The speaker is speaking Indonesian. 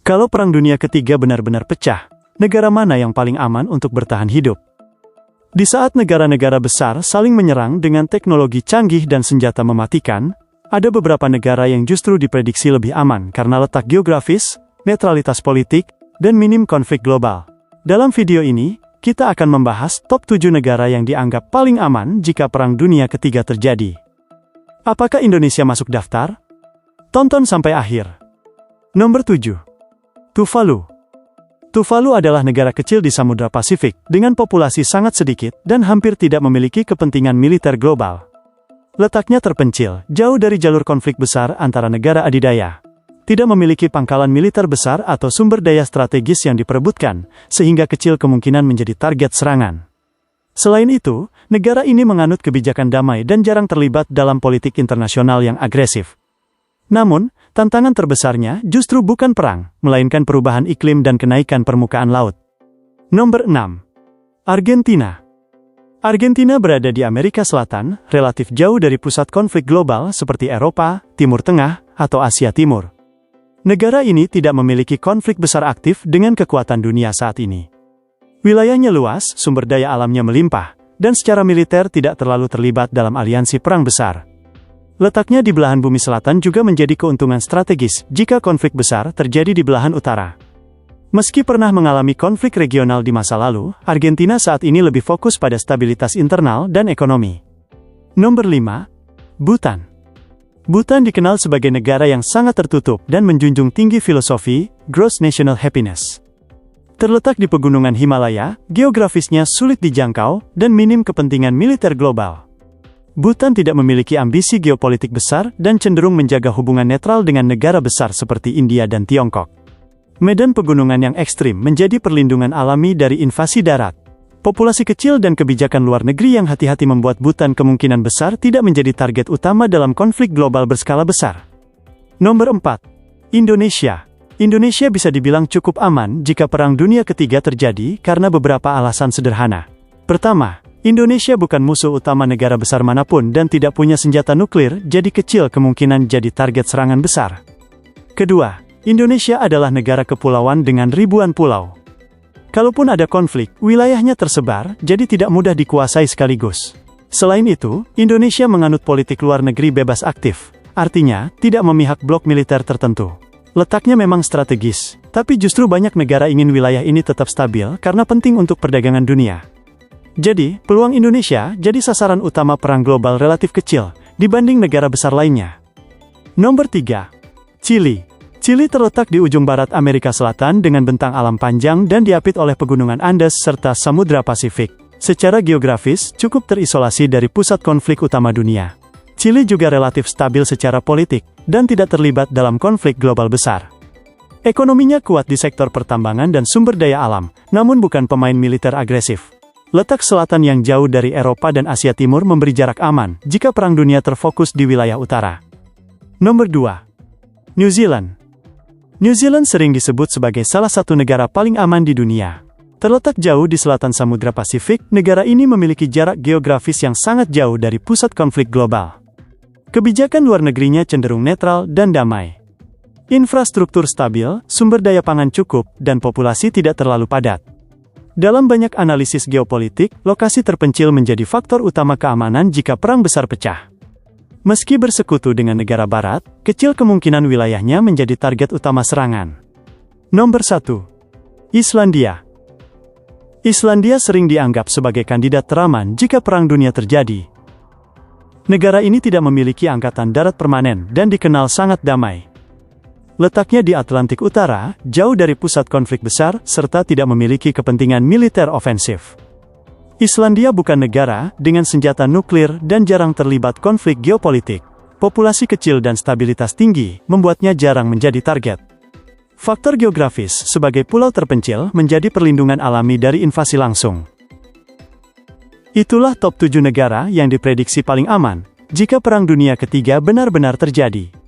Kalau Perang Dunia Ketiga benar-benar pecah, negara mana yang paling aman untuk bertahan hidup? Di saat negara-negara besar saling menyerang dengan teknologi canggih dan senjata mematikan, ada beberapa negara yang justru diprediksi lebih aman karena letak geografis, netralitas politik, dan minim konflik global. Dalam video ini, kita akan membahas top 7 negara yang dianggap paling aman jika Perang Dunia Ketiga terjadi. Apakah Indonesia masuk daftar? Tonton sampai akhir. Nomor 7. Tuvalu. Tuvalu adalah negara kecil di Samudra Pasifik, dengan populasi sangat sedikit dan hampir tidak memiliki kepentingan militer global. Letaknya terpencil, jauh dari jalur konflik besar antara negara adidaya. Tidak memiliki pangkalan militer besar atau sumber daya strategis yang diperebutkan, sehingga kecil kemungkinan menjadi target serangan. Selain itu, negara ini menganut kebijakan damai dan jarang terlibat dalam politik internasional yang agresif. Namun, tantangan terbesarnya justru bukan perang, melainkan perubahan iklim dan kenaikan permukaan laut. Nomor 6. Argentina. Argentina berada di Amerika Selatan, relatif jauh dari pusat konflik global seperti Eropa, Timur Tengah, atau Asia Timur. Negara ini tidak memiliki konflik besar aktif dengan kekuatan dunia saat ini. Wilayahnya luas, sumber daya alamnya melimpah, dan secara militer tidak terlalu terlibat dalam aliansi perang besar. Letaknya di belahan bumi selatan juga menjadi keuntungan strategis jika konflik besar terjadi di belahan utara. Meski pernah mengalami konflik regional di masa lalu, Argentina saat ini lebih fokus pada stabilitas internal dan ekonomi. Nomor 5. Bhutan. Bhutan dikenal sebagai negara yang sangat tertutup dan menjunjung tinggi filosofi gross national happiness. Terletak di pegunungan Himalaya, geografisnya sulit dijangkau dan minim kepentingan militer global. Bhutan tidak memiliki ambisi geopolitik besar dan cenderung menjaga hubungan netral dengan negara besar seperti India dan Tiongkok. Medan pegunungan yang ekstrim menjadi perlindungan alami dari invasi darat. Populasi kecil dan kebijakan luar negeri yang hati-hati membuat Bhutan kemungkinan besar tidak menjadi target utama dalam konflik global berskala besar. Nomor 4. Indonesia. Indonesia bisa dibilang cukup aman jika Perang Dunia Ketiga terjadi karena beberapa alasan sederhana. Pertama, Indonesia bukan musuh utama negara besar manapun dan tidak punya senjata nuklir, jadi kecil kemungkinan jadi target serangan besar. Kedua, Indonesia adalah negara kepulauan dengan ribuan pulau. Kalaupun ada konflik, wilayahnya tersebar, jadi tidak mudah dikuasai sekaligus. Selain itu, Indonesia menganut politik luar negeri bebas aktif, artinya tidak memihak blok militer tertentu. Letaknya memang strategis, tapi justru banyak negara ingin wilayah ini tetap stabil karena penting untuk perdagangan dunia. Jadi, peluang Indonesia jadi sasaran utama perang global relatif kecil dibanding negara besar lainnya. Nomor 3. Chili. Chili terletak di ujung barat Amerika Selatan dengan bentang alam panjang dan diapit oleh pegunungan Andes serta Samudra Pasifik. Secara geografis, cukup terisolasi dari pusat konflik utama dunia. Chili juga relatif stabil secara politik dan tidak terlibat dalam konflik global besar. Ekonominya kuat di sektor pertambangan dan sumber daya alam, namun bukan pemain militer agresif. Letak selatan yang jauh dari Eropa dan Asia Timur memberi jarak aman jika Perang Dunia terfokus di wilayah utara. Nomor 2. New Zealand. New Zealand sering disebut sebagai salah satu negara paling aman di dunia. Terletak jauh di selatan Samudra Pasifik, negara ini memiliki jarak geografis yang sangat jauh dari pusat konflik global. Kebijakan luar negerinya cenderung netral dan damai. Infrastruktur stabil, sumber daya pangan cukup, dan populasi tidak terlalu padat. Dalam banyak analisis geopolitik, lokasi terpencil menjadi faktor utama keamanan jika perang besar pecah. Meski bersekutu dengan negara barat, kecil kemungkinan wilayahnya menjadi target utama serangan. Nomor 1. Islandia. Islandia sering dianggap sebagai kandidat teraman jika Perang Dunia terjadi. Negara ini tidak memiliki angkatan darat permanen dan dikenal sangat damai. Letaknya di Atlantik Utara, jauh dari pusat konflik besar, serta tidak memiliki kepentingan militer ofensif. Islandia bukan negara dengan senjata nuklir dan jarang terlibat konflik geopolitik. Populasi kecil dan stabilitas tinggi membuatnya jarang menjadi target. Faktor geografis sebagai pulau terpencil menjadi perlindungan alami dari invasi langsung. Itulah top 7 negara yang diprediksi paling aman jika Perang Dunia Ketiga benar-benar terjadi.